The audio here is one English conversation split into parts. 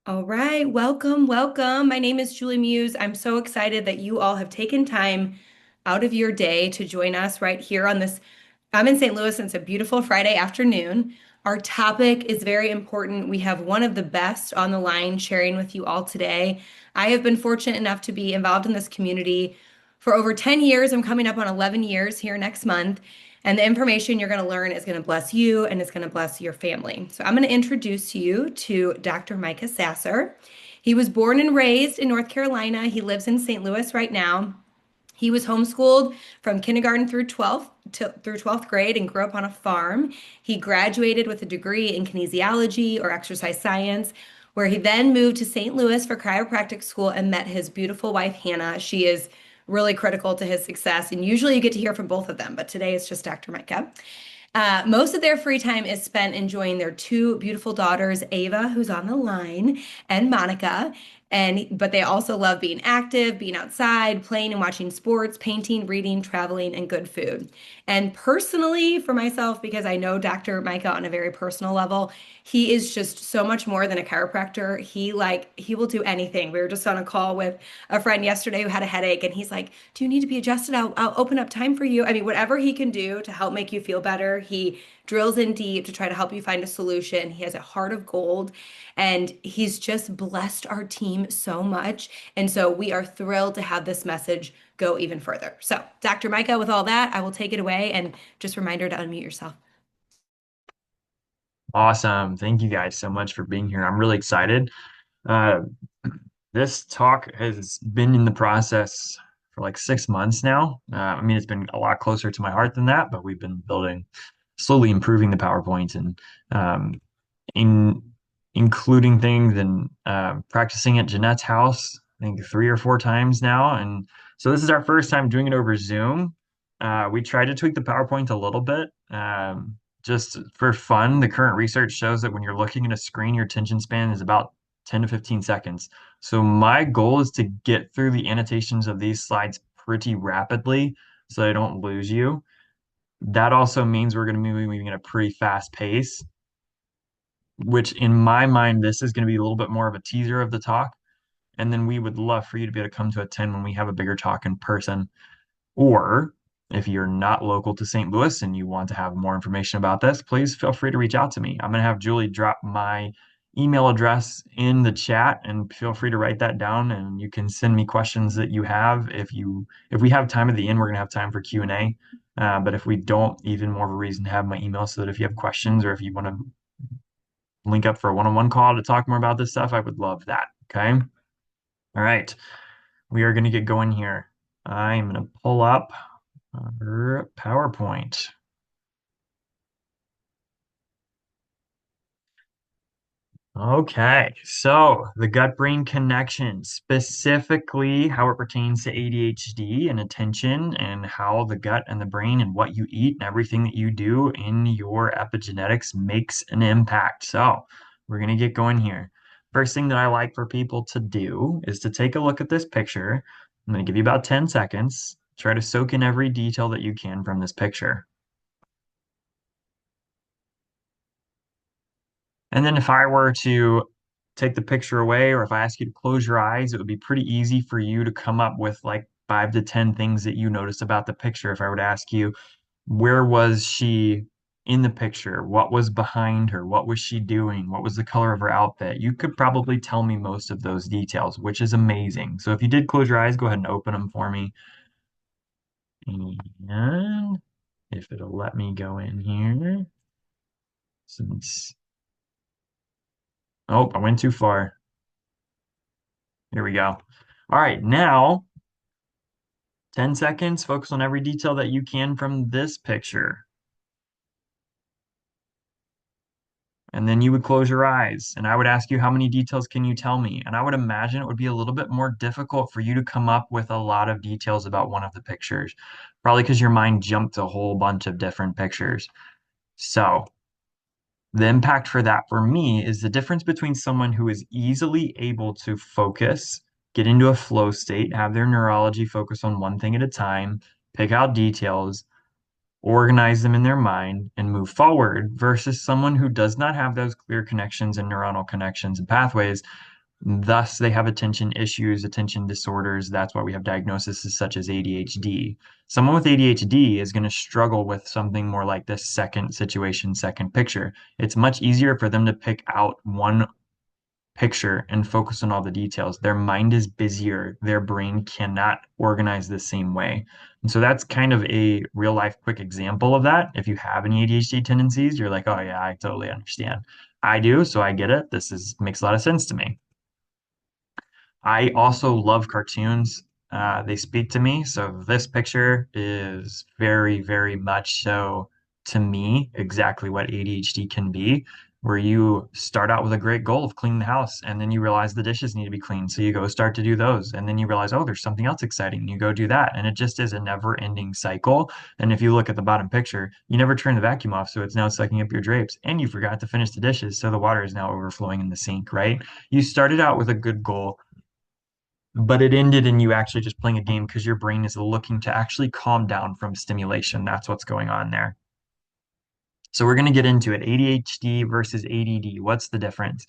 All right, welcome, welcome. My name is Julie Muse. I'm so excited that you all have taken time out of your day to join us right here on this. I'm in St. Louis and it's a beautiful Friday afternoon. Our topic is very important. We have one of the best on the line sharing with you all today. I have been fortunate enough to be involved in this community for over 10 years. I'm coming up on 11 years here next month. And the information you're going to learn is going to bless you and it's going to bless your family. So I'm going to introduce you to Dr. Micah Sasser. He was born and raised in North Carolina. He lives in St. Louis right now. He was homeschooled from kindergarten through 12th grade and grew up on a farm. He graduated with a degree in kinesiology or exercise science, where he then moved to St. Louis for chiropractic school and met his beautiful wife, Hannah. She is really critical to his success. And usually you get to hear from both of them, but today it's just Dr. Micah. Most of their free time is spent enjoying their two beautiful daughters, Ava, who's on the line, and Monica. But they also love being active, being outside, playing and watching sports, painting, reading, traveling, and good food. And personally, for myself, because I know Dr. Micah on a very personal level, he is just so much more than a chiropractor. He will do anything. We were just on a call with a friend yesterday who had a headache, and he's like, "Do you need to be adjusted? I'll open up time for you." I mean, whatever he can do to help make you feel better, he drills in deep to try to help you find a solution. He has a heart of gold, and he's just blessed our team so much. And so we are thrilled to have this message go even further. So, Dr. Micah, with all that, I will take it away and just reminder to unmute yourself. Awesome. Thank you guys so much for being here. I'm really excited. Uh, this talk has been in the process for like 6 months now. I mean, it's been a lot closer to my heart than that, but we've been building, slowly improving the PowerPoint and um, in including things and practicing at Jeanette's house, I think 3 or 4 times now. And so this is our first time doing it over Zoom. We tried to tweak the PowerPoint a little bit. Just for fun, the current research shows that when you're looking at a screen, your attention span is about 10 to 15 seconds. So my goal is to get through the annotations of these slides pretty rapidly so I don't lose you. That also means we're going to be moving at a pretty fast pace, which in my mind, this is going to be a little bit more of a teaser of the talk. And then we would love for you to be able to come to attend when we have a bigger talk in person. Or if you're not local to St. Louis and you want to have more information about this, please feel free to reach out to me. I'm going to have Julie drop my email address in the chat and feel free to write that down and you can send me questions that you have. If we have time at the end, we're going to have time for Q&A. But if we don't, even more of a reason to have my email so that if you have questions or if you want to link up for a one-on-one call to talk more about this stuff, I would love that. Okay. All right. We are going to get going here. I'm going to pull up our PowerPoint. Okay, so the gut-brain connection, specifically how it pertains to ADHD and attention, and how the gut and the brain and what you eat and everything that you do in your epigenetics makes an impact. So we're going to get going here. First thing that I like for people to do is to take a look at this picture. I'm going to give you about 10 seconds. Try to soak in every detail that you can from this picture. And then if I were to take the picture away, or if I ask you to close your eyes, it would be pretty easy for you to come up with like 5 to 10 things that you noticed about the picture. If I were to ask you, where was she in the picture? What was behind her? What was she doing? What was the color of her outfit? You could probably tell me most of those details, which is amazing. So if you did close your eyes, go ahead and open them for me. And if it'll let me go in here, since, oh, I went too far. Here we go. All right, now 10 seconds, focus on every detail that you can from this picture. And then you would close your eyes and I would ask you, how many details can you tell me? And I would imagine it would be a little bit more difficult for you to come up with a lot of details about one of the pictures, probably because your mind jumped to a whole bunch of different pictures. So the impact for that for me is the difference between someone who is easily able to focus, get into a flow state, have their neurology focus on one thing at a time, pick out details, organize them in their mind, and move forward versus someone who does not have those clear connections and neuronal connections and pathways. Thus, they have attention issues, attention disorders. That's why we have diagnoses such as ADHD. Someone with ADHD is going to struggle with something more like this second situation, second picture. It's much easier for them to pick out one picture and focus on all the details. Their mind is busier. Their brain cannot organize the same way. And so that's kind of a real life quick example of that. If you have any ADHD tendencies, you're like, oh yeah, I totally understand. I do, so I get it. This is makes a lot of sense to me. I also love cartoons. They speak to me. So this picture is very, very much so to me exactly what ADHD can be, where you start out with a great goal of cleaning the house, and then you realize the dishes need to be cleaned. So you go start to do those. And then you realize, oh, there's something else exciting. You go do that. And it just is a never-ending cycle. And if you look at the bottom picture, you never turn the vacuum off. So it's now sucking up your drapes, and you forgot to finish the dishes. So the water is now overflowing in the sink, right? You started out with a good goal, but it ended in you actually just playing a game because your brain is looking to actually calm down from stimulation. That's what's going on there. So we're going to get into it. ADHD versus ADD. What's the difference?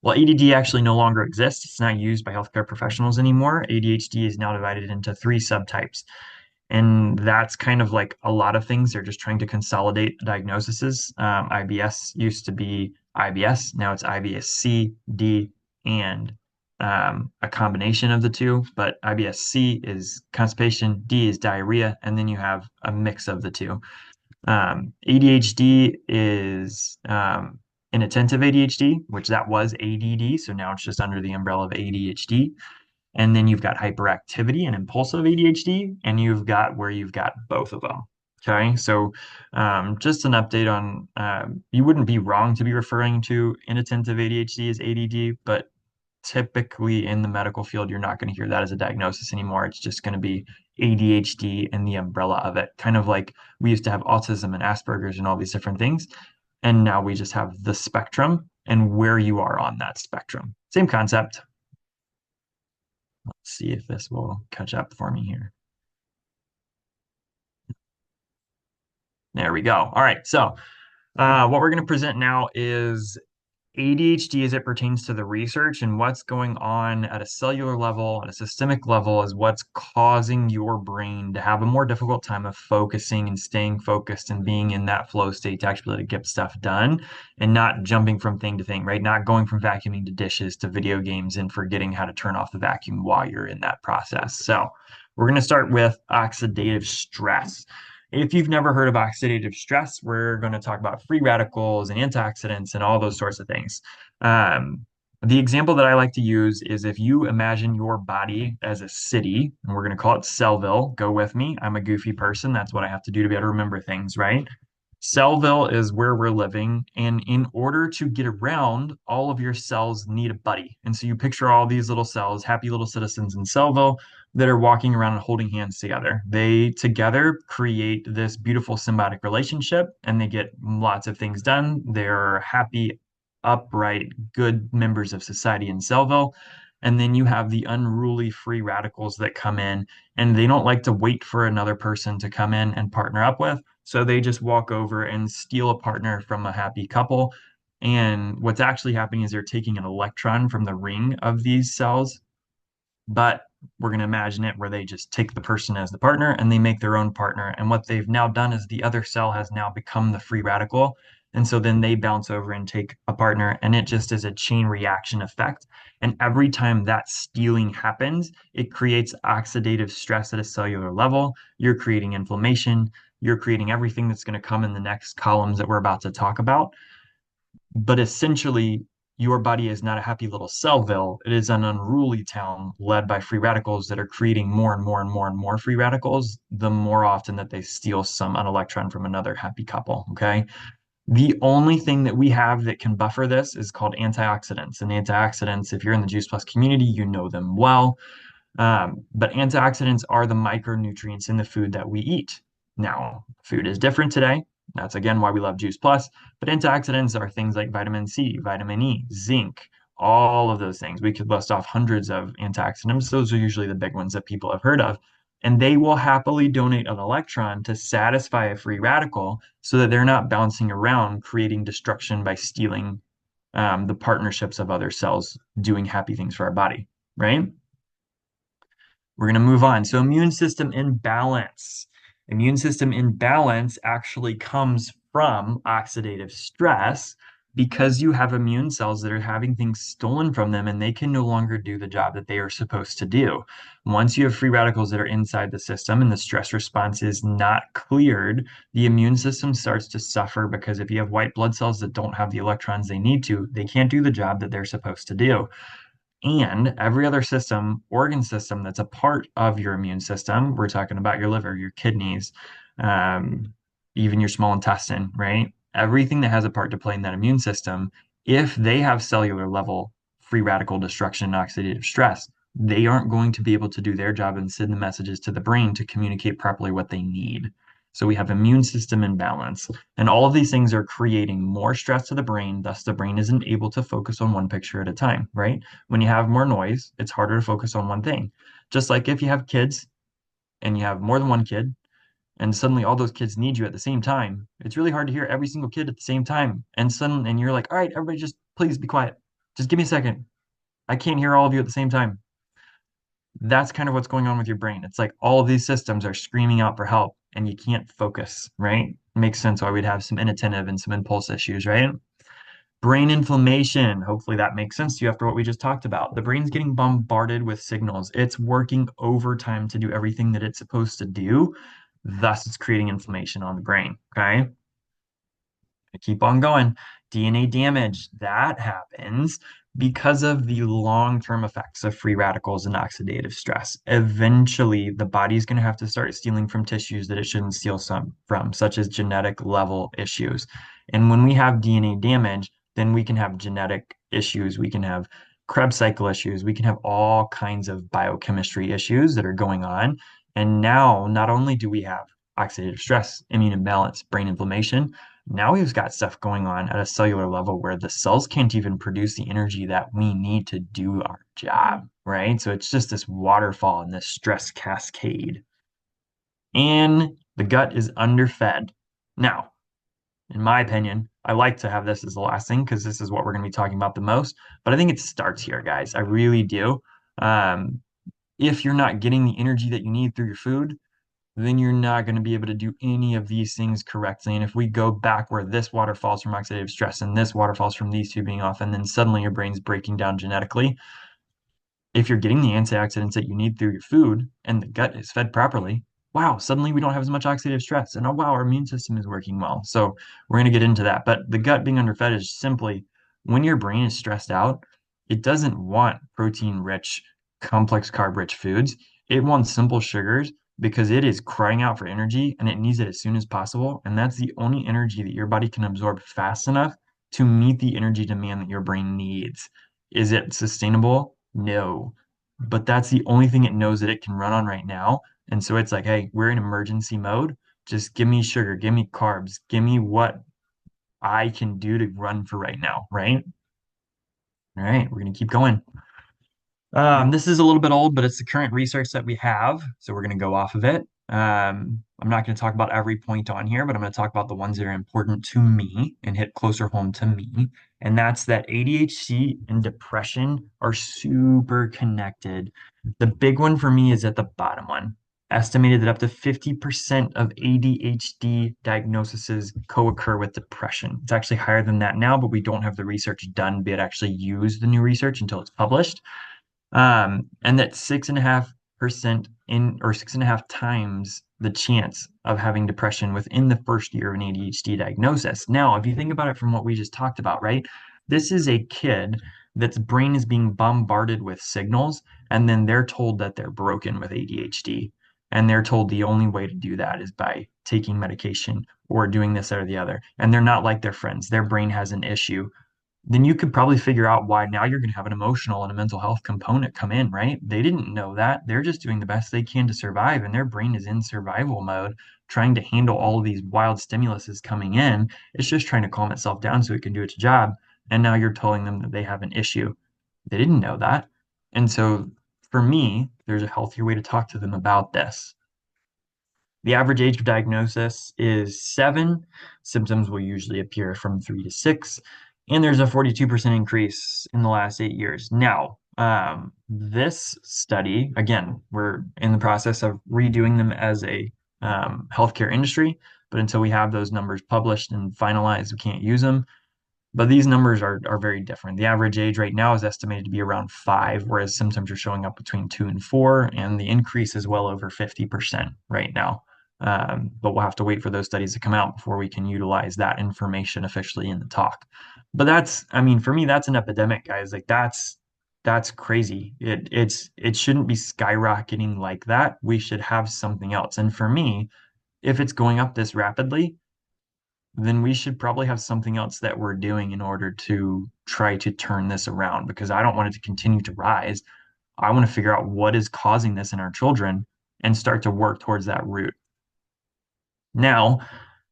Well, ADD actually no longer exists. It's not used by healthcare professionals anymore. ADHD is now divided into three subtypes. And that's kind of like a lot of things. They're just trying to consolidate diagnoses. IBS used to be IBS. Now it's IBS-C, D, and a combination of the two. But IBS-C is constipation, D is diarrhea, and then you have a mix of the two. ADHD is inattentive ADHD, which that was ADD. So now it's just under the umbrella of ADHD. And then you've got hyperactivity and impulsive ADHD, and you've got where you've got both of them. Okay, so just an update on you wouldn't be wrong to be referring to inattentive ADHD as ADD, but typically in the medical field, you're not going to hear that as a diagnosis anymore. It's just going to be ADHD and the umbrella of it. Kind of like we used to have autism and Asperger's and all these different things. And now we just have the spectrum and where you are on that spectrum. Same concept. Let's see if this will catch up for me here. There we go. All right. So what we're going to present now is ADHD as it pertains to the research and what's going on at a cellular level, at a systemic level, is what's causing your brain to have a more difficult time of focusing and staying focused and being in that flow state to actually be able to get stuff done and not jumping from thing to thing, right? Not going from vacuuming to dishes to video games and forgetting how to turn off the vacuum while you're in that process. So we're going to start with oxidative stress. If you've never heard of oxidative stress, we're going to talk about free radicals and antioxidants and all those sorts of things. The example that I like to use is if you imagine your body as a city, and we're going to call it Cellville. Go with me. I'm a goofy person. That's what I have to do to be able to remember things, right? Cellville is where we're living. And in order to get around, all of your cells need a buddy. And so you picture all these little cells, happy little citizens in Cellville that are walking around and holding hands together. They together create this beautiful symbiotic relationship and they get lots of things done. They're happy, upright, good members of society in Cellville. And then you have the unruly free radicals that come in and they don't like to wait for another person to come in and partner up with. So they just walk over and steal a partner from a happy couple. And what's actually happening is they're taking an electron from the ring of these cells, but we're going to imagine it where they just take the person as the partner and they make their own partner. And what they've now done is the other cell has now become the free radical. And so then they bounce over and take a partner, and it just is a chain reaction effect. And every time that stealing happens, it creates oxidative stress at a cellular level. You're creating inflammation. You're creating everything that's going to come in the next columns that we're about to talk about. But essentially, your body is not a happy little Cellville. It is an unruly town led by free radicals that are creating more and more and more and more free radicals the more often that they steal an electron from another happy couple. Okay. The only thing that we have that can buffer this is called antioxidants. And antioxidants, if you're in the Juice Plus community, you know them well. But antioxidants are the micronutrients in the food that we eat. Now, food is different today. That's again why we love Juice Plus. But antioxidants are things like vitamin C, vitamin E, zinc, all of those things. We could list off hundreds of antioxidants. Those are usually the big ones that people have heard of. And they will happily donate an electron to satisfy a free radical so that they're not bouncing around creating destruction by stealing the partnerships of other cells doing happy things for our body, right? We're going to move on. So, immune system imbalance. Immune system imbalance actually comes from oxidative stress because you have immune cells that are having things stolen from them and they can no longer do the job that they are supposed to do. Once you have free radicals that are inside the system and the stress response is not cleared, the immune system starts to suffer because if you have white blood cells that don't have the electrons they need to, they can't do the job that they're supposed to do. And every other system, organ system that's a part of your immune system, we're talking about your liver, your kidneys, um, even your small intestine, right? Everything that has a part to play in that immune system, if they have cellular level free radical destruction and oxidative stress, they aren't going to be able to do their job and send the messages to the brain to communicate properly what they need. So we have immune system imbalance. And all of these things are creating more stress to the brain, thus the brain isn't able to focus on one picture at a time, right? When you have more noise, it's harder to focus on one thing. Just like if you have kids and you have more than one kid, and suddenly all those kids need you at the same time, it's really hard to hear every single kid at the same time. And you're like, all right, everybody just please be quiet. Just give me a second. I can't hear all of you at the same time. That's kind of what's going on with your brain. It's like all of these systems are screaming out for help and you can't focus, right? Makes sense why we'd have some inattentive and some impulse issues, right? Brain inflammation. Hopefully that makes sense to you after what we just talked about. The brain's getting bombarded with signals. It's working overtime to do everything that it's supposed to do. Thus, it's creating inflammation on the brain. Okay. Keep on going. DNA damage, that happens because of the long-term effects of free radicals and oxidative stress. Eventually, the body's going to have to start stealing from tissues that it shouldn't steal some from, such as genetic level issues. And when we have DNA damage, then we can have genetic issues. We can have Krebs cycle issues. We can have all kinds of biochemistry issues that are going on. And now, not only do we have oxidative stress, immune imbalance, brain inflammation, now we've got stuff going on at a cellular level where the cells can't even produce the energy that we need to do our job, right? So it's just this waterfall and this stress cascade. And the gut is underfed. Now, in my opinion, I like to have this as the last thing because this is what we're going to be talking about the most. But I think it starts here, guys. I really do. Um, if you're not getting the energy that you need through your food, then you're not going to be able to do any of these things correctly. And if we go back where this water falls from oxidative stress and this water falls from these two being off, and then suddenly your brain's breaking down genetically, if you're getting the antioxidants that you need through your food and the gut is fed properly, wow, suddenly we don't have as much oxidative stress. And oh, wow, our immune system is working well. So we're going to get into that. But the gut being underfed is simply when your brain is stressed out, it doesn't want protein rich, complex carb rich foods. It wants simple sugars because it is crying out for energy and it needs it as soon as possible. And that's the only energy that your body can absorb fast enough to meet the energy demand that your brain needs. Is it sustainable? No. But that's the only thing it knows that it can run on right now. And so it's like, hey, we're in emergency mode. Just give me sugar, give me carbs, give me what I can do to run for right now, right? All right, we're gonna keep going. This is a little bit old, but it's the current research that we have, so we're going to go off of it. I'm not going to talk about every point on here, but I'm going to talk about the ones that are important to me and hit closer home to me. And that's that ADHD and depression are super connected. The big one for me is at the bottom one. Estimated that up to 50% of ADHD diagnoses co-occur with depression. It's actually higher than that now, but we don't have the research done, be it actually use the new research until it's published. And that 6.5% in or 6.5 times the chance of having depression within the first year of an ADHD diagnosis. Now, if you think about it from what we just talked about, right? This is a kid that's brain is being bombarded with signals, and then they're told that they're broken with ADHD. And they're told the only way to do that is by taking medication or doing this or the other. And they're not like their friends. Their brain has an issue, then you could probably figure out why now you're going to have an emotional and a mental health component come in, right? They didn't know that. They're just doing the best they can to survive, and their brain is in survival mode, trying to handle all of these wild stimuluses coming in. It's just trying to calm itself down so it can do its job. And now you're telling them that they have an issue. They didn't know that. And so for me, there's a healthier way to talk to them about this. The average age of diagnosis is 7. Symptoms will usually appear from 3 to 6. And there's a 42% increase in the last 8 years. Now, this study, again, we're in the process of redoing them as a healthcare industry, but until we have those numbers published and finalized, we can't use them. But these numbers are very different. The average age right now is estimated to be around 5, whereas symptoms are showing up between 2 and 4, and the increase is well over 50% right now. But we'll have to wait for those studies to come out before we can utilize that information officially in the talk. But that's, I mean, for me, that's an epidemic, guys. Like that's crazy. It shouldn't be skyrocketing like that. We should have something else. And for me, if it's going up this rapidly, then we should probably have something else that we're doing in order to try to turn this around because I don't want it to continue to rise. I want to figure out what is causing this in our children and start to work towards that root. Now,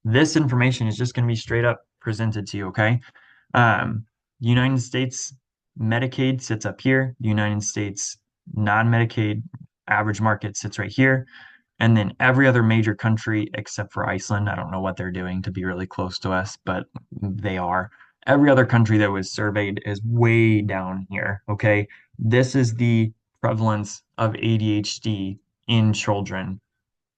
this information is just going to be straight up presented to you, okay? United States Medicaid sits up here. The United States non-Medicaid average market sits right here. And then every other major country except for Iceland, I don't know what they're doing to be really close to us, but they are. Every other country that was surveyed is way down here. Okay. This is the prevalence of ADHD in children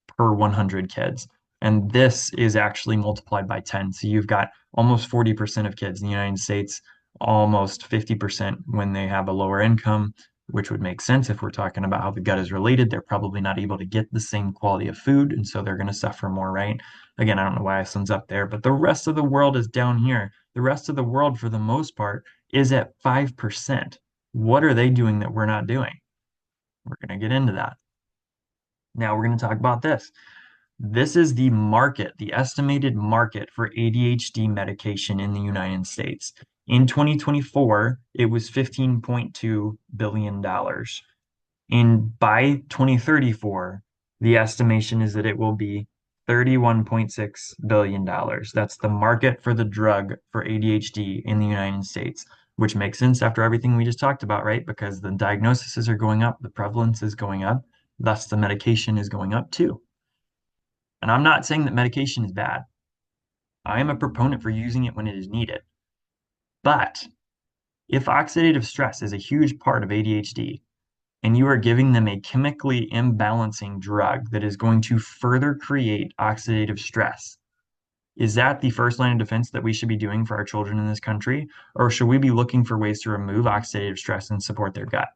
per 100 kids. And this is actually multiplied by 10. So you've got almost 40% of kids in the United States, almost 50% when they have a lower income, which would make sense if we're talking about how the gut is related. They're probably not able to get the same quality of food, and so they're going to suffer more, right? Again, I don't know why Iceland's up there, but the rest of the world is down here. The rest of the world, for the most part, is at 5%. What are they doing that we're not doing? We're going to get into that. Now we're going to talk about this. This is the market, the estimated market for ADHD medication in the United States. In 2024, it was $15.2 billion. And by 2034, the estimation is that it will be $31.6 billion. That's the market for the drug for ADHD in the United States, which makes sense after everything we just talked about, right? Because the diagnoses are going up, the prevalence is going up, thus the medication is going up too. And I'm not saying that medication is bad. I am a proponent for using it when it is needed. But if oxidative stress is a huge part of ADHD and you are giving them a chemically imbalancing drug that is going to further create oxidative stress, is that the first line of defense that we should be doing for our children in this country? Or should we be looking for ways to remove oxidative stress and support their gut?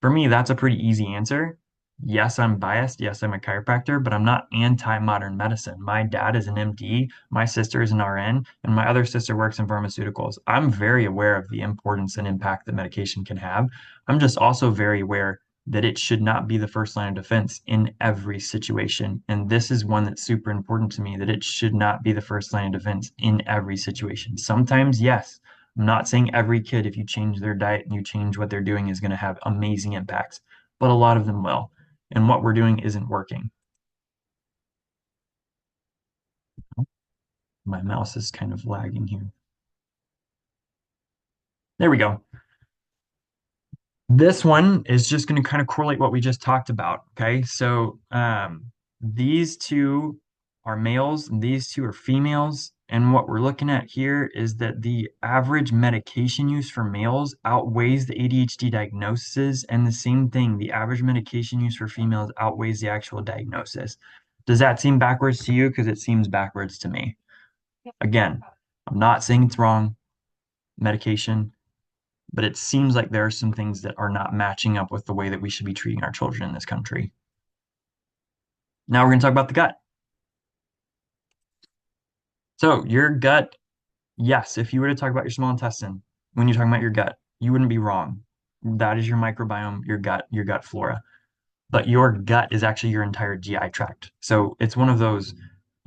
For me, that's a pretty easy answer. Yes, I'm biased. Yes, I'm a chiropractor, but I'm not anti-modern medicine. My dad is an MD, my sister is an RN, and my other sister works in pharmaceuticals. I'm very aware of the importance and impact that medication can have. I'm just also very aware that it should not be the first line of defense in every situation. And this is one that's super important to me, that it should not be the first line of defense in every situation. Sometimes, yes. I'm not saying every kid, if you change their diet and you change what they're doing, is going to have amazing impacts, but a lot of them will. And what we're doing isn't working. My mouse is kind of lagging here. There we go. This one is just going to kind of correlate what we just talked about. Okay. So these two are males and these two are females. And what we're looking at here is that the average medication use for males outweighs the ADHD diagnosis. And the same thing, the average medication use for females outweighs the actual diagnosis. Does that seem backwards to you? Because it seems backwards to me. Again, I'm not saying it's wrong. Medication, but it seems like there are some things that are not matching up with the way that we should be treating our children in this country. Now we're going to talk about the gut. So your gut, yes, if you were to talk about your small intestine when you're talking about your gut, you wouldn't be wrong. That is your microbiome, your gut flora. But your gut is actually your entire GI tract. So it's one of those,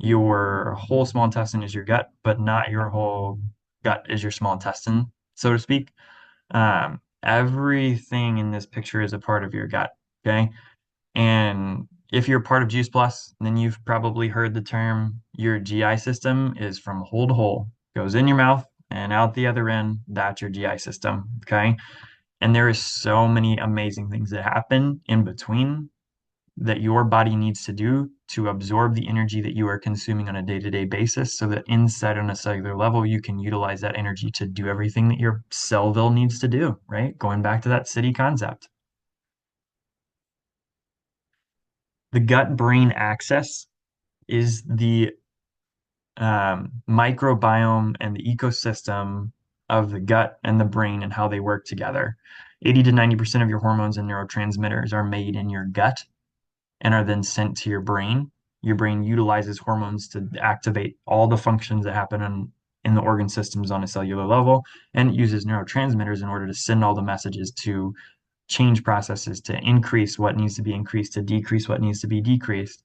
your whole small intestine is your gut, but not your whole gut is your small intestine, so to speak. Everything in this picture is a part of your gut. Okay. And if you're part of Juice Plus, then you've probably heard the term your GI system is from hole to hole, goes in your mouth and out the other end. That's your GI system. Okay. And there is so many amazing things that happen in between that your body needs to do to absorb the energy that you are consuming on a day-to-day basis so that inside on a cellular level, you can utilize that energy to do everything that your cellville needs to do, right? Going back to that city concept. The gut-brain axis is the microbiome and the ecosystem of the gut and the brain and how they work together. 80 to 90% of your hormones and neurotransmitters are made in your gut and are then sent to your brain. Your brain utilizes hormones to activate all the functions that happen in the organ systems on a cellular level, and it uses neurotransmitters in order to send all the messages to change processes, to increase what needs to be increased, to decrease what needs to be decreased.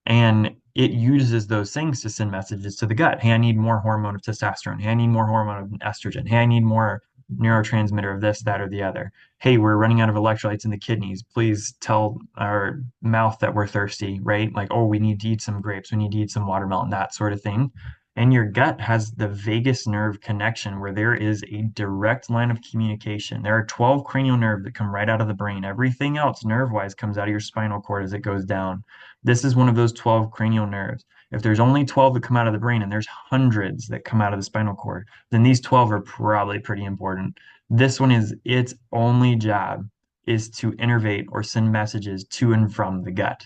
And it uses those things to send messages to the gut. Hey, I need more hormone of testosterone. Hey, I need more hormone of estrogen. Hey, I need more neurotransmitter of this, that, or the other. Hey, we're running out of electrolytes in the kidneys. Please tell our mouth that we're thirsty, right? Like, oh, we need to eat some grapes. We need to eat some watermelon, that sort of thing. And your gut has the vagus nerve connection where there is a direct line of communication. There are 12 cranial nerves that come right out of the brain. Everything else nerve-wise comes out of your spinal cord as it goes down. This is one of those 12 cranial nerves. If there's only 12 that come out of the brain and there's hundreds that come out of the spinal cord, then these 12 are probably pretty important. This one is its only job is to innervate or send messages to and from the gut.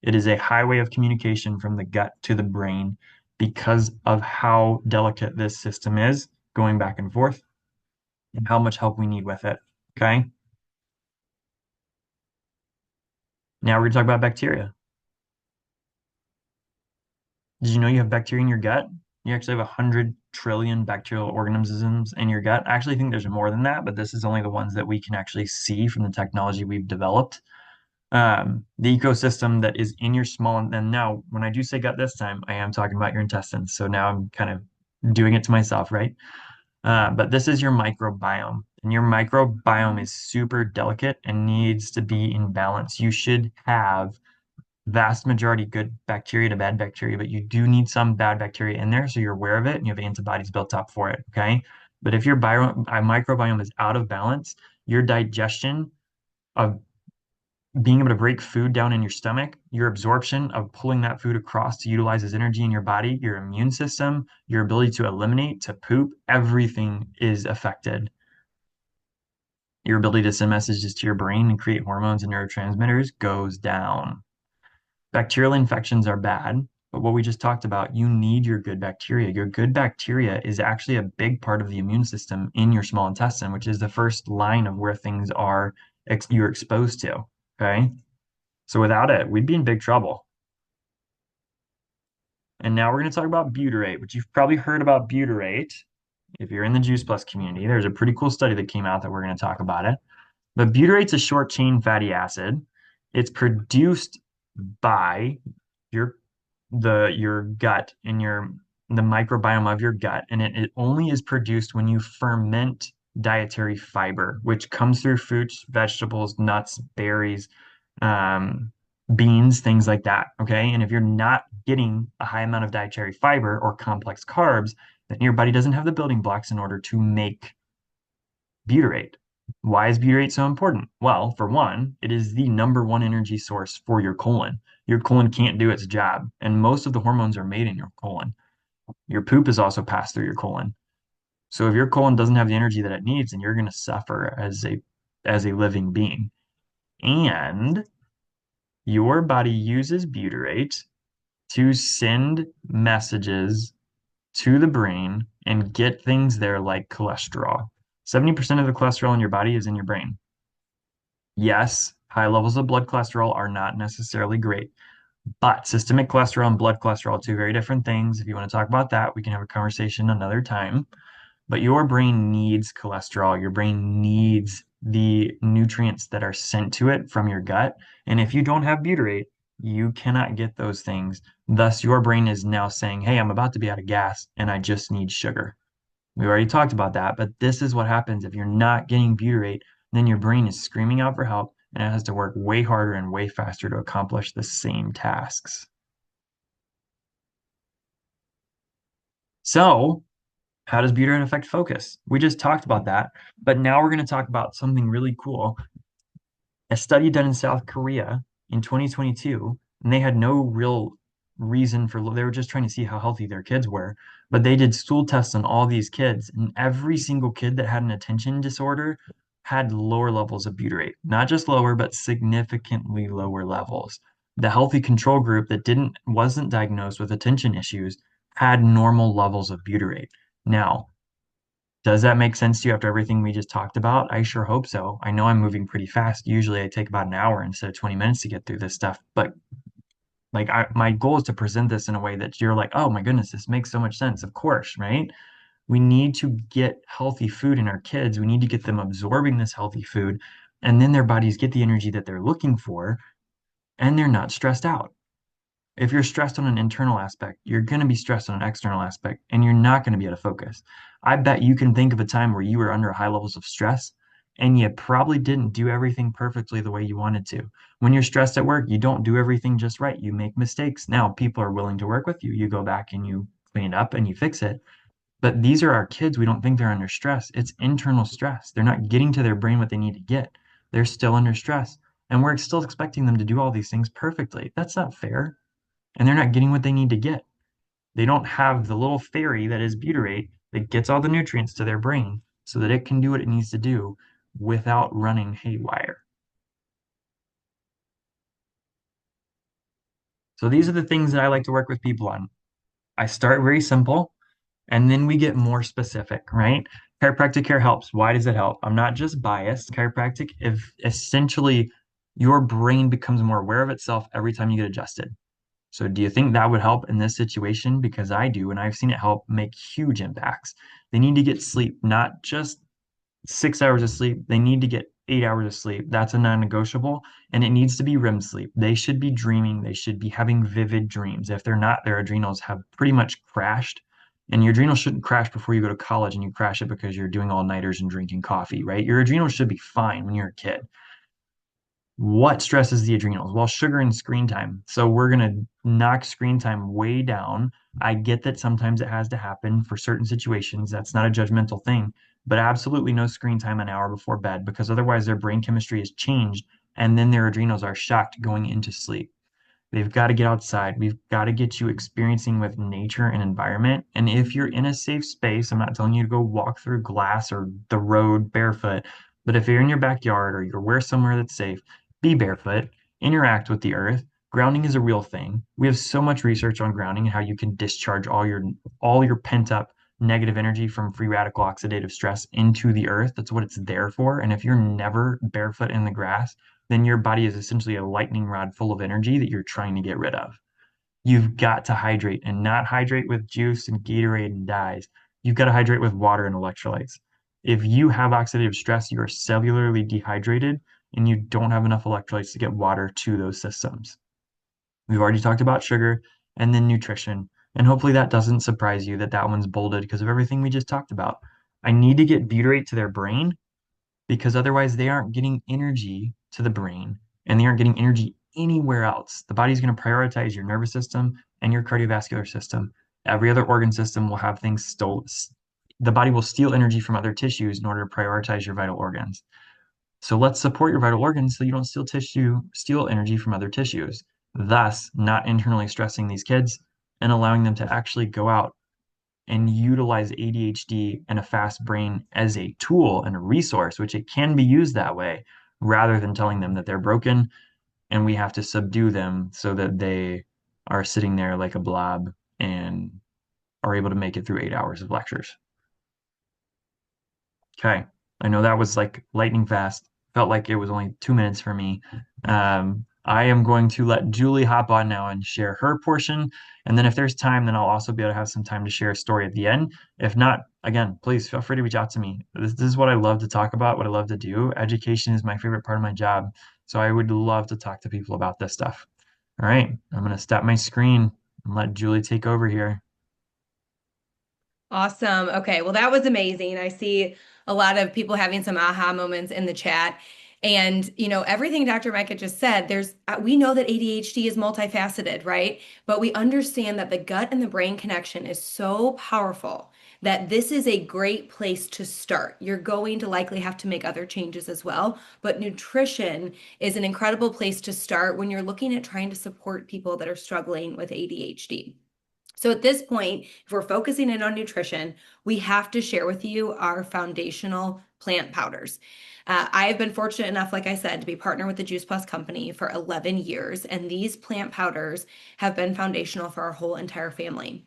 It is a highway of communication from the gut to the brain because of how delicate this system is going back and forth and how much help we need with it. Okay. Now we're going to talk about bacteria. Did you know you have bacteria in your gut? You actually have 100 trillion bacterial organisms in your gut. I actually think there's more than that, but this is only the ones that we can actually see from the technology we've developed. The ecosystem that is in your small, and now when I do say gut this time, I am talking about your intestines. So now I'm kind of doing it to myself, right? But this is your microbiome, and your microbiome is super delicate and needs to be in balance. You should have vast majority good bacteria to bad bacteria, but you do need some bad bacteria in there, so you're aware of it and you have antibodies built up for it. Okay. But if your microbiome is out of balance, your digestion of being able to break food down in your stomach, your absorption of pulling that food across to utilize as energy in your body, your immune system, your ability to eliminate, to poop, everything is affected. Your ability to send messages to your brain and create hormones and neurotransmitters goes down. Bacterial infections are bad, but what we just talked about, you need your good bacteria. Your good bacteria is actually a big part of the immune system in your small intestine, which is the first line of where things are you're exposed to. Okay. So without it, we'd be in big trouble. And now we're going to talk about butyrate, which you've probably heard about butyrate. If you're in the Juice Plus community, there's a pretty cool study that came out that we're going to talk about it. But butyrate's a short chain fatty acid. It's produced by your your gut and the microbiome of your gut, and it only is produced when you ferment dietary fiber, which comes through fruits, vegetables, nuts, berries, um, beans, things like that. Okay, and if you're not getting a high amount of dietary fiber or complex carbs, then your body doesn't have the building blocks in order to make butyrate. Why is butyrate so important? Well, for one, it is the number one energy source for your colon. Your colon can't do its job, and most of the hormones are made in your colon. Your poop is also passed through your colon. So if your colon doesn't have the energy that it needs, then you're going to suffer as a living being. And your body uses butyrate to send messages to the brain and get things there like cholesterol. 70% of the cholesterol in your body is in your brain. Yes, high levels of blood cholesterol are not necessarily great, but systemic cholesterol and blood cholesterol are two very different things. If you want to talk about that, we can have a conversation another time. But your brain needs cholesterol. Your brain needs the nutrients that are sent to it from your gut. And if you don't have butyrate, you cannot get those things. Thus, your brain is now saying, hey, I'm about to be out of gas and I just need sugar. We already talked about that, but this is what happens if you're not getting butyrate, then your brain is screaming out for help and it has to work way harder and way faster to accomplish the same tasks. So, How does butyrate affect focus? We just talked about that, but now we're going to talk about something really cool. A study done in South Korea in 2022, and they had no real reason for, they were just trying to see how healthy their kids were, but they did stool tests on all these kids, and every single kid that had an attention disorder had lower levels of butyrate. Not just lower, but significantly lower levels. The healthy control group that wasn't diagnosed with attention issues had normal levels of butyrate. Now, does that make sense to you after everything we just talked about? I sure hope so. I know I'm moving pretty fast. Usually I take about an hour instead of 20 minutes to get through this stuff, but my goal is to present this in a way that you're like, "Oh my goodness, this makes so much sense." Of course, right? We need to get healthy food in our kids. We need to get them absorbing this healthy food, and then their bodies get the energy that they're looking for, and they're not stressed out. If you're stressed on an internal aspect, you're going to be stressed on an external aspect, and you're not going to be able to focus. I bet you can think of a time where you were under high levels of stress and you probably didn't do everything perfectly the way you wanted to. When you're stressed at work, you don't do everything just right. You make mistakes. Now, people are willing to work with you. You go back and you clean it up and you fix it. But these are our kids. We don't think they're under stress. It's internal stress. They're not getting to their brain what they need to get. They're still under stress. And we're still expecting them to do all these things perfectly. That's not fair, and they're not getting what they need to get. They don't have the little fairy that is butyrate that gets all the nutrients to their brain so that it can do what it needs to do without running haywire. So these are the things that I like to work with people on. I start very simple and then we get more specific, right? Chiropractic care helps. Why does it help? I'm not just biased. Chiropractic, if essentially your brain becomes more aware of itself every time you get adjusted. So do you think that would help in this situation? Because I do, and I've seen it help make huge impacts. They need to get sleep, not just 6 hours of sleep. They need to get 8 hours of sleep. That's a non-negotiable, and it needs to be REM sleep. They should be dreaming. They should be having vivid dreams. If they're not, their adrenals have pretty much crashed. And your adrenals shouldn't crash before you go to college and you crash it because you're doing all-nighters and drinking coffee, right? Your adrenals should be fine when you're a kid. What stresses the adrenals? Well, sugar and screen time. So we're going to knock screen time way down. I get that sometimes it has to happen for certain situations. That's not a judgmental thing, but absolutely no screen time an hour before bed because otherwise their brain chemistry is changed and then their adrenals are shocked going into sleep. They've got to get outside. We've got to get you experiencing with nature and environment. And if you're in a safe space, I'm not telling you to go walk through glass or the road barefoot, but if you're in your backyard or you're where somewhere that's safe, be barefoot, interact with the earth. Grounding is a real thing. We have so much research on grounding and how you can discharge all your pent up negative energy from free radical oxidative stress into the earth. That's what it's there for. And if you're never barefoot in the grass, then your body is essentially a lightning rod full of energy that you're trying to get rid of. You've got to hydrate and not hydrate with juice and Gatorade and dyes. You've got to hydrate with water and electrolytes. If you have oxidative stress, you are cellularly dehydrated and you don't have enough electrolytes to get water to those systems. We've already talked about sugar and then nutrition. And hopefully that doesn't surprise you that that one's bolded because of everything we just talked about. I need to get butyrate to their brain because otherwise they aren't getting energy to the brain and they aren't getting energy anywhere else. The body's going to prioritize your nervous system and your cardiovascular system. Every other organ system will have things stole. The body will steal energy from other tissues in order to prioritize your vital organs. So let's support your vital organs so you don't steal energy from other tissues, thus not internally stressing these kids and allowing them to actually go out and utilize ADHD and a fast brain as a tool and a resource, which it can be used that way, rather than telling them that they're broken and we have to subdue them so that they are sitting there like a blob and are able to make it through 8 hours of lectures. Okay. I know that was like lightning fast. Felt like it was only 2 minutes for me. I am going to let Julie hop on now and share her portion. And then if there's time, then I'll also be able to have some time to share a story at the end. If not, again, please feel free to reach out to me. This is what I love to talk about, what I love to do. Education is my favorite part of my job. So I would love to talk to people about this stuff. All right. I'm going to stop my screen and let Julie take over here. Awesome. Okay. Well, that was amazing. I see a lot of people having some aha moments in the chat. And, everything Dr. Micah just said, we know that ADHD is multifaceted, right? But we understand that the gut and the brain connection is so powerful that this is a great place to start. You're going to likely have to make other changes as well, but nutrition is an incredible place to start when you're looking at trying to support people that are struggling with ADHD. So at this point, if we're focusing in on nutrition, we have to share with you our foundational plant powders. I've been fortunate enough, like I said, to be partnered with the Juice Plus company for 11 years, and these plant powders have been foundational for our whole entire family.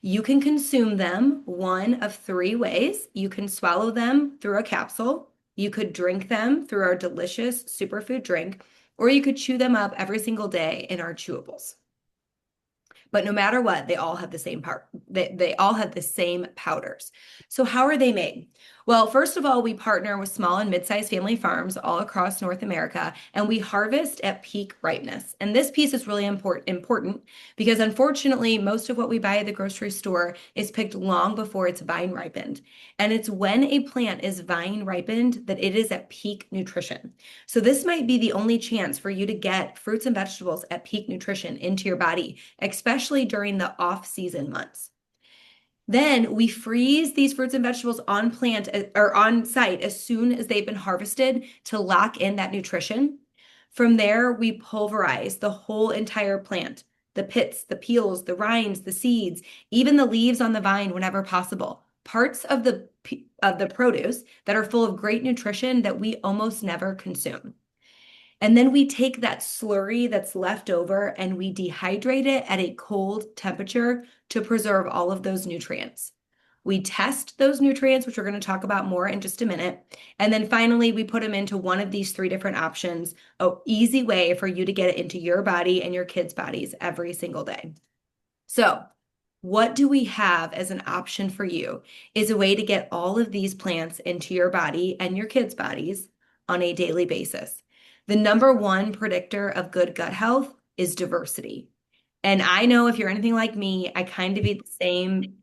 You can consume them one of three ways. You can swallow them through a capsule, you could drink them through our delicious superfood drink, or you could chew them up every single day in our chewables. But no matter what, they all have the same part. They all have the same powders. So how are they made? Well, first of all, we partner with small and mid-sized family farms all across North America, and we harvest at peak ripeness. And this piece is really important because unfortunately, most of what we buy at the grocery store is picked long before it's vine ripened. And it's when a plant is vine ripened that it is at peak nutrition. So this might be the only chance for you to get fruits and vegetables at peak nutrition into your body, especially during the off-season months. Then we freeze these fruits and vegetables on plant or on site as soon as they've been harvested to lock in that nutrition. From there, we pulverize the whole entire plant, the pits, the peels, the rinds, the seeds, even the leaves on the vine whenever possible. Parts of the produce that are full of great nutrition that we almost never consume. And then we take that slurry that's left over and we dehydrate it at a cold temperature to preserve all of those nutrients. We test those nutrients, which we're going to talk about more in just a minute. And then finally, we put them into one of these three different options, an easy way for you to get it into your body and your kids' bodies every single day. So what do we have as an option for you is a way to get all of these plants into your body and your kids' bodies on a daily basis. The number one predictor of good gut health is diversity. And I know if you're anything like me, I kind of eat the same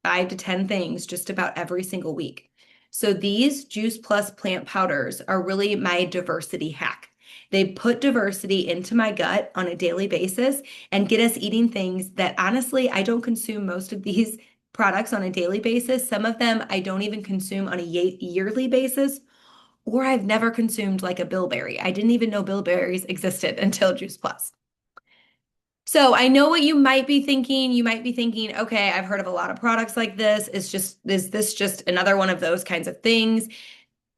5 to 10 things just about every single week. So these Juice Plus plant powders are really my diversity hack. They put diversity into my gut on a daily basis and get us eating things that honestly, I don't consume most of these products on a daily basis. Some of them I don't even consume on a yearly basis, or I've never consumed like a bilberry. I didn't even know bilberries existed until Juice Plus. So I know what you might be thinking. You might be thinking, okay, I've heard of a lot of products like this. Is this just another one of those kinds of things?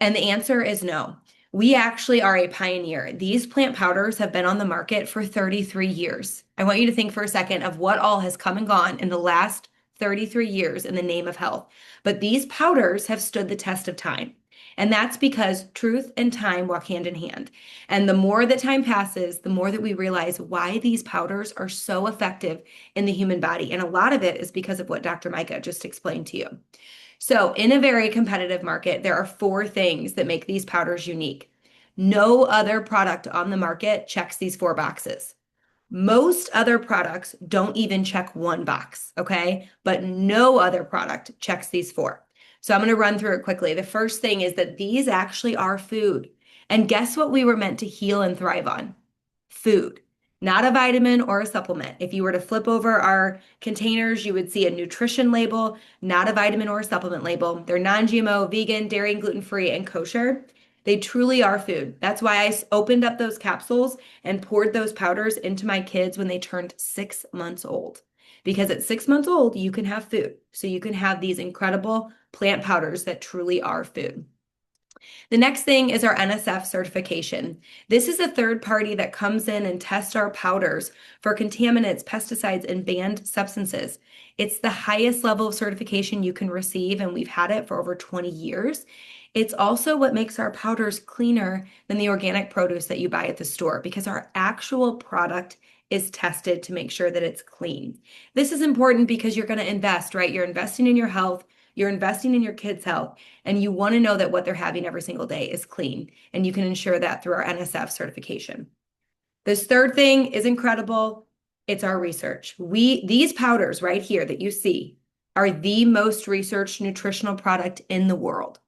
And the answer is no. We actually are a pioneer. These plant powders have been on the market for 33 years. I want you to think for a second of what all has come and gone in the last 33 years in the name of health. But these powders have stood the test of time. And that's because truth and time walk hand in hand. And the more that time passes, the more that we realize why these powders are so effective in the human body. And a lot of it is because of what Dr. Micah just explained to you. So in a very competitive market, there are 4 things that make these powders unique. No other product on the market checks these 4 boxes. Most other products don't even check 1 box, okay? But no other product checks these 4. So I'm going to run through it quickly. The first thing is that these actually are food. And guess what we were meant to heal and thrive on? Food, not a vitamin or a supplement. If you were to flip over our containers, you would see a nutrition label, not a vitamin or a supplement label. They're non-GMO, vegan, dairy, and gluten-free, and kosher. They truly are food. That's why I opened up those capsules and poured those powders into my kids when they turned 6 months old. Because at 6 months old, you can have food. So you can have these incredible plant powders that truly are food. The next thing is our NSF certification. This is a third party that comes in and tests our powders for contaminants, pesticides, and banned substances. It's the highest level of certification you can receive, and we've had it for over 20 years. It's also what makes our powders cleaner than the organic produce that you buy at the store because our actual product is tested to make sure that it's clean. This is important because you're going to invest, right? You're investing in your health, you're investing in your kids' health, and you want to know that what they're having every single day is clean. And you can ensure that through our NSF certification. This third thing is incredible. It's our research. These powders right here that you see are the most researched nutritional product in the world.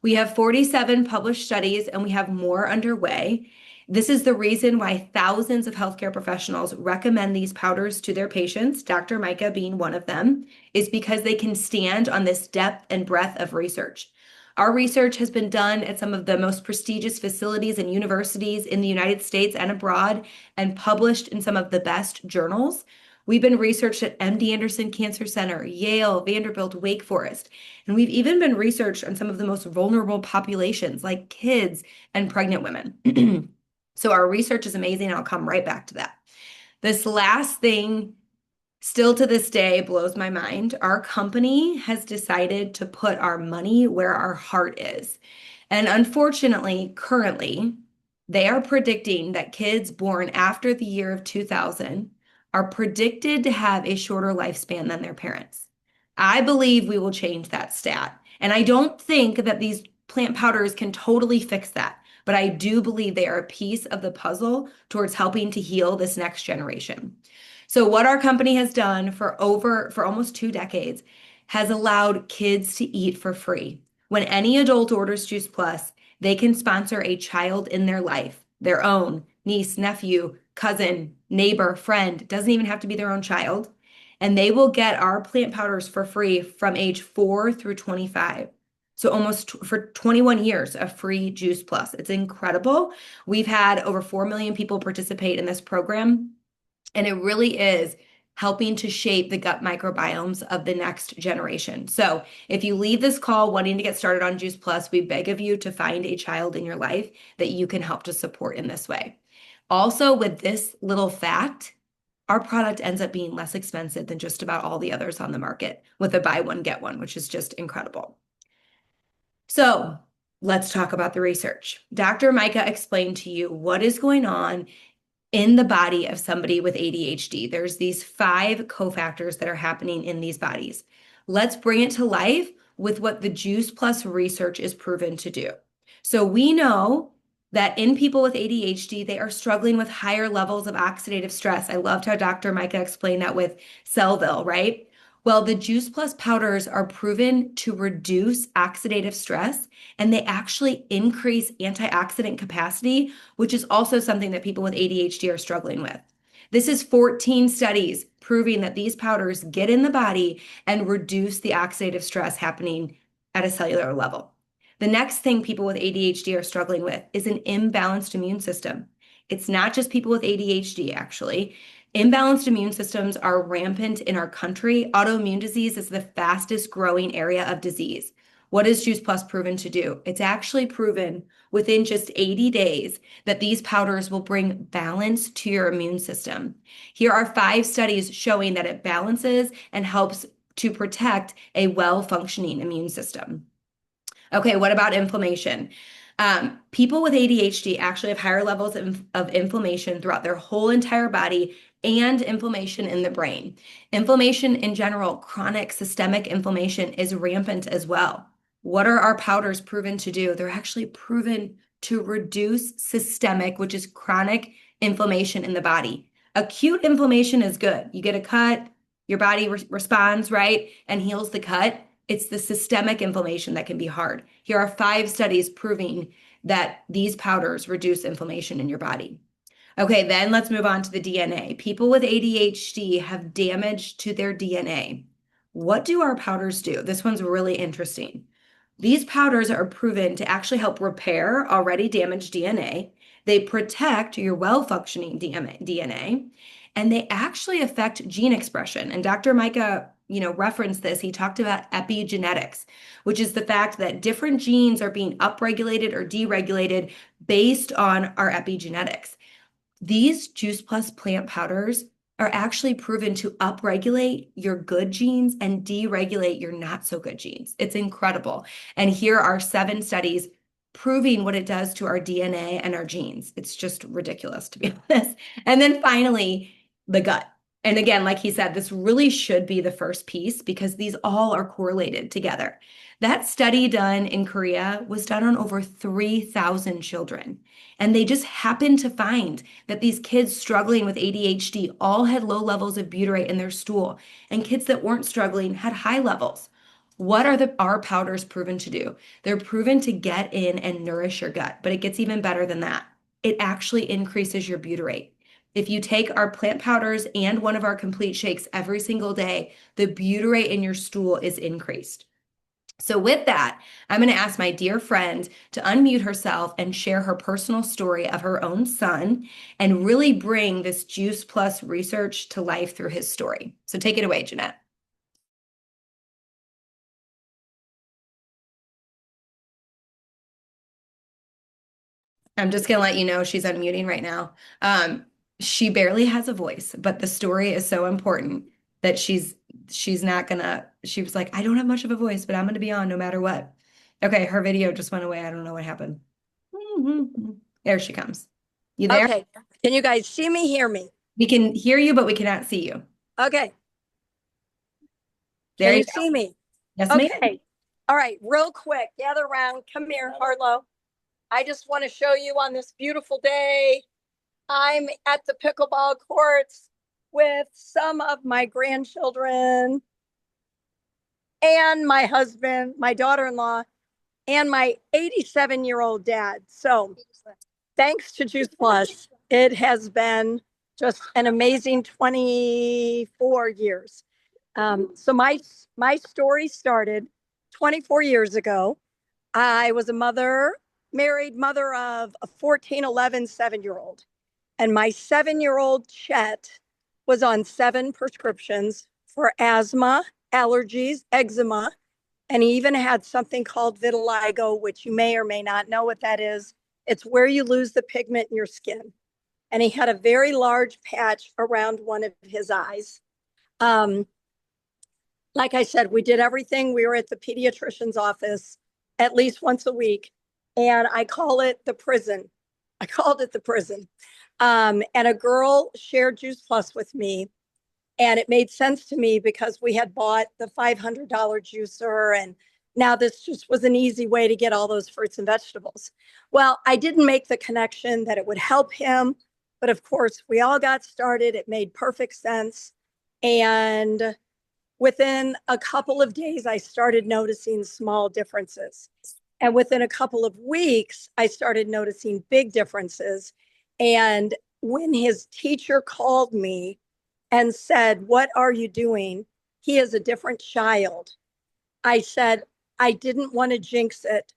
We have 47 published studies and we have more underway. This is the reason why thousands of healthcare professionals recommend these powders to their patients, Dr. Micah being one of them, is because they can stand on this depth and breadth of research. Our research has been done at some of the most prestigious facilities and universities in the United States and abroad, and published in some of the best journals. We've been researched at MD Anderson Cancer Center, Yale, Vanderbilt, Wake Forest, and we've even been researched on some of the most vulnerable populations like kids and pregnant women. So our research is amazing, and I'll come right back to that. This last thing still to this day blows my mind. Our company has decided to put our money where our heart is. And unfortunately, currently, they are predicting that kids born after the year of 2000 are predicted to have a shorter lifespan than their parents. I believe we will change that stat. And I don't think that these plant powders can totally fix that, but I do believe they are a piece of the puzzle towards helping to heal this next generation. So what our company has done for almost 2 decades has allowed kids to eat for free. When any adult orders Juice Plus, they can sponsor a child in their life, their own niece, nephew, cousin, neighbor, friend, doesn't even have to be their own child. And they will get our plant powders for free from age 4 through 25. So almost for 21 years of free Juice Plus. It's incredible. We've had over 4 million people participate in this program. And it really is helping to shape the gut microbiomes of the next generation. So if you leave this call wanting to get started on Juice Plus, we beg of you to find a child in your life that you can help to support in this way. Also, with this little fact, our product ends up being less expensive than just about all the others on the market with a buy one, get one, which is just incredible. So let's talk about the research. Dr. Micah explained to you what is going on in the body of somebody with ADHD. There's these 5 cofactors that are happening in these bodies. Let's bring it to life with what the Juice Plus research is proven to do. So we know that in people with ADHD, they are struggling with higher levels of oxidative stress. I loved how Dr. Micah explained that with Cellular, right? Well, the Juice Plus powders are proven to reduce oxidative stress, and they actually increase antioxidant capacity, which is also something that people with ADHD are struggling with. This is 14 studies proving that these powders get in the body and reduce the oxidative stress happening at a cellular level. The next thing people with ADHD are struggling with is an imbalanced immune system. It's not just people with ADHD, actually. Imbalanced immune systems are rampant in our country. Autoimmune disease is the fastest growing area of disease. What is Juice Plus proven to do? It's actually proven within just 80 days that these powders will bring balance to your immune system. Here are 5 studies showing that it balances and helps to protect a well-functioning immune system. Okay, what about inflammation? People with ADHD actually have higher levels of inflammation throughout their whole entire body and inflammation in the brain. Inflammation in general, chronic systemic inflammation is rampant as well. What are our powders proven to do? They're actually proven to reduce systemic, which is chronic inflammation in the body. Acute inflammation is good. You get a cut, your body responds, right, and heals the cut. It's the systemic inflammation that can be hard. Here are 5 studies proving that these powders reduce inflammation in your body. Okay, then let's move on to the DNA. People with ADHD have damage to their DNA. What do our powders do? This one's really interesting. These powders are proven to actually help repair already damaged DNA. They protect your well-functioning DNA, and they actually affect gene expression. And Dr. Micah, referenced this. He talked about epigenetics, which is the fact that different genes are being upregulated or deregulated based on our epigenetics. These Juice Plus plant powders are actually proven to upregulate your good genes and deregulate your not so good genes. It's incredible. And here are 7 studies proving what it does to our DNA and our genes. It's just ridiculous, to be honest. And then finally, the gut. And again, like he said, this really should be the first piece because these all are correlated together. That study done in Korea was done on over 3,000 children. And they just happened to find that these kids struggling with ADHD all had low levels of butyrate in their stool, and kids that weren't struggling had high levels. What are our powders proven to do? They're proven to get in and nourish your gut, but it gets even better than that. it actually increases your butyrate. If you take our plant powders and one of our complete shakes every single day, the butyrate in your stool is increased. So, with that, I'm going to ask my dear friend to unmute herself and share her personal story of her own son and really bring this Juice Plus research to life through his story. So, take it away, Jeanette. I'm just gonna let you know she's unmuting right now. She barely has a voice, but the story is so important that she's not gonna. She was like, I don't have much of a voice, but I'm gonna be on no matter what. Okay, her video just went away. I don't know what happened. There she comes. You there? Okay. Can you guys see me, hear me? We can hear you, but we cannot see you. Okay. There Can you you go. see me? Yes, ma'am. Okay. All right. Real quick, gather around. Come here, Harlow. I just want to show you on this beautiful day. I'm at the pickleball courts with some of my grandchildren and my husband, my daughter-in-law, and my 87-year-old dad. So thanks to Juice Plus, it has been just an amazing 24 years. So my story started 24 years ago. I was a married mother of a 14, 11, 7-year-old. And my 7-year-old Chet was on 7 prescriptions for asthma, allergies, eczema, and he even had something called vitiligo, which you may or may not know what that is. It's where you lose the pigment in your skin. And he had a very large patch around one of his eyes. Um, like I said, we did everything. We were at the pediatrician's office at least once a week. And I call it the prison. I called it the prison. And a girl shared Juice Plus with me. And it made sense to me because we had bought the $500 juicer. And now this just was an easy way to get all those fruits and vegetables. Well, I didn't make the connection that it would help him. But of course, we all got started. It made perfect sense. And within a couple of days, I started noticing small differences. And within a couple of weeks, I started noticing big differences. And when his teacher called me and said, "What are you doing? He is a different child." I said, I didn't want to jinx it,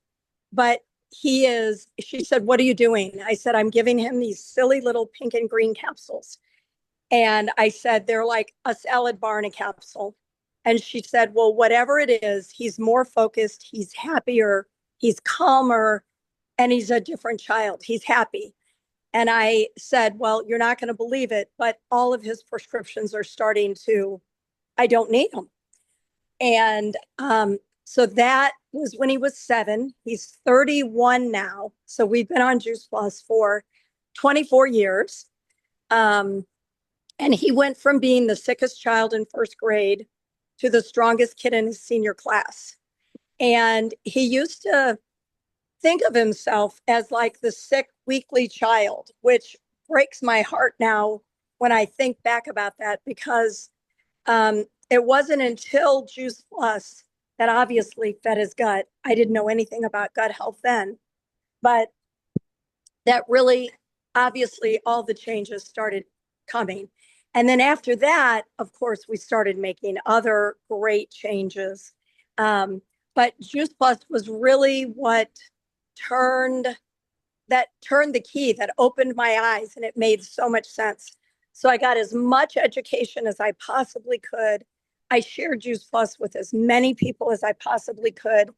but he is. She said, "What are you doing?" I said, "I'm giving him these silly little pink and green capsules." And I said, "They're like a salad bar in a capsule." And she said, "Well, whatever it is, he's more focused, he's happier, he's calmer, and he's a different child. He's happy." And I said, "Well, you're not going to believe it, but all of his prescriptions are starting to, I don't need them." And so that was when he was 7. He's 31 now. So we've been on Juice Plus for 24 years. And he went from being the sickest child in first grade to the strongest kid in his senior class. And he used to think of himself as like the sick, weakly child, which breaks my heart now when I think back about that, because it wasn't until Juice Plus that obviously fed his gut. I didn't know anything about gut health then, but that really, obviously, all the changes started coming. And then after that, of course, we started making other great changes. But Juice Plus was really what turned turned the key, that opened my eyes, and it made so much sense. So I got as much education as I possibly could. I shared Juice Plus with as many people as I possibly could.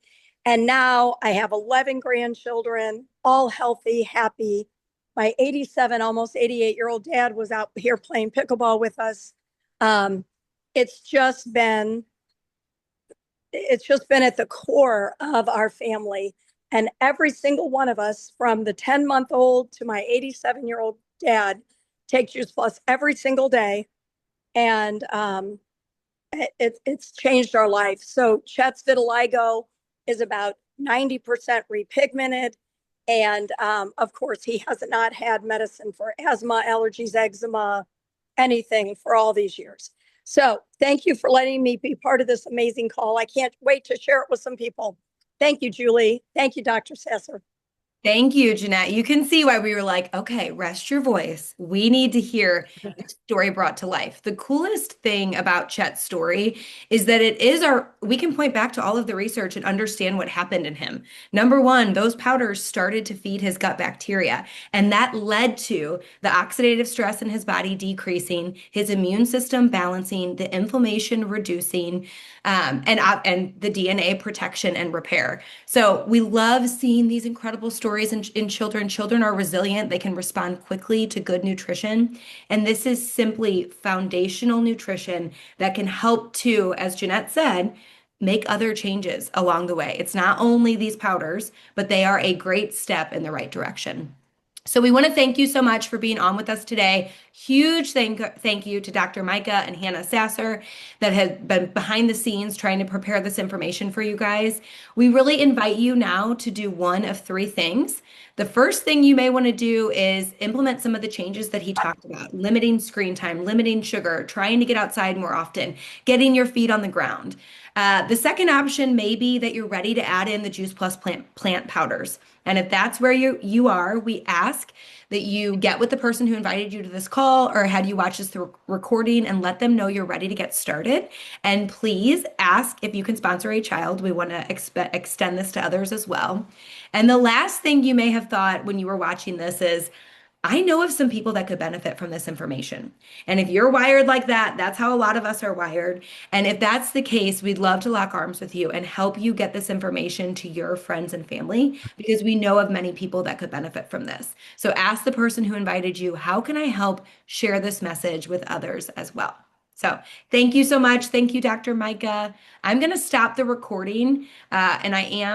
And now I have 11 grandchildren, all healthy, happy. My 87, almost 88-year-old dad was out here playing pickleball with us. Um, it's just been at the core of our family. And every single one of us, from the 10-month-old to my 87-year-old dad, take Juice Plus every single day. And it's changed our life. So Chet's vitiligo is about 90% repigmented. And of course, he has not had medicine for asthma, allergies, eczema, anything for all these years. So thank you for letting me be part of this amazing call. I can't wait to share it with some people. Thank you, Julie. Thank you, Dr. Sasser. Thank you, Jeanette. You can see why we were like, okay, rest your voice. We need to hear this story brought to life. The coolest thing about Chet's story is that we can point back to all of the research and understand what happened in him. Number one, those powders started to feed his gut bacteria, and that led to the oxidative stress in his body decreasing, his immune system balancing, the inflammation reducing, and the DNA protection and repair. So we love seeing these incredible stories in children. Children are resilient. They can respond quickly to good nutrition. And this is simply foundational nutrition that can help to, as Jeanette said, make other changes along the way. It's not only these powders, but they are a great step in the right direction. So we want to thank you so much for being on with us today. Huge thank you to Dr. Micah and Hannah Sasser that have been behind the scenes trying to prepare this information for you guys. We really invite you now to do one of three things. The first thing you may want to do is implement some of the changes that he talked about, limiting screen time, limiting sugar, trying to get outside more often, getting your feet on the ground. The second option may be that you're ready to add in the Juice Plus plant powders. And if that's where you are, we ask that you get with the person who invited you to this call or had you watch this through recording and let them know you're ready to get started. And please ask if you can sponsor a child. We want to extend this to others as well. And the last thing you may have thought when you were watching this is, I know of some people that could benefit from this information. And if you're wired like that, that's how a lot of us are wired. And if that's the case, we'd love to lock arms with you and help you get this information to your friends and family because we know of many people that could benefit from this. So ask the person who invited you, how can I help share this message with others as well? So thank you so much. Thank you, Dr. Micah. I'm going to stop the recording and I am